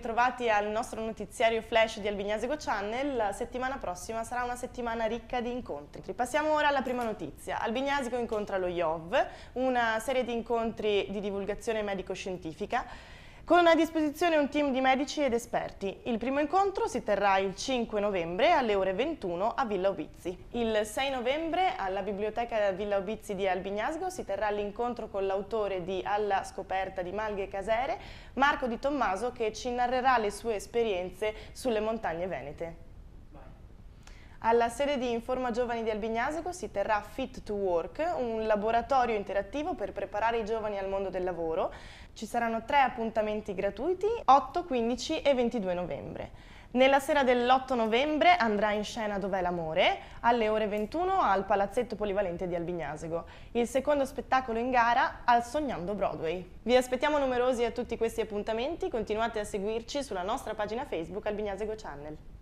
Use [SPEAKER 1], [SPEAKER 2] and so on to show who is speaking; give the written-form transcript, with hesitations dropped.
[SPEAKER 1] ritrovati al nostro notiziario flash di Albignasego Channel. La settimana prossima sarà una settimana ricca di incontri. Passiamo ora alla prima notizia. Albignasego incontra lo IOV, una serie di incontri di divulgazione medico-scientifica con a disposizione un team di medici ed esperti. Il primo incontro si terrà il 5 novembre alle ore 21 a Villa Ubizzi. Il 6 novembre alla Biblioteca Villa Ubizzi di Albignasego si terrà l'incontro con l'autore di Alla scoperta di Malghe Casere, Marco Di Tommaso, che ci narrerà le sue esperienze sulle montagne venete. Alla sede di Informa Giovani di Albignasego si terrà Fit to Work, un laboratorio interattivo per preparare i giovani al mondo del lavoro. Ci saranno 3 appuntamenti gratuiti, 8, 15 e 22 novembre. Nella sera dell'8 novembre andrà in scena Dov'è l'amore, alle ore 21 al Palazzetto Polivalente di Albignasego. Il secondo spettacolo in gara al Sognando Broadway. Vi aspettiamo numerosi a tutti questi appuntamenti, continuate a seguirci sulla nostra pagina Facebook Albignasego Channel.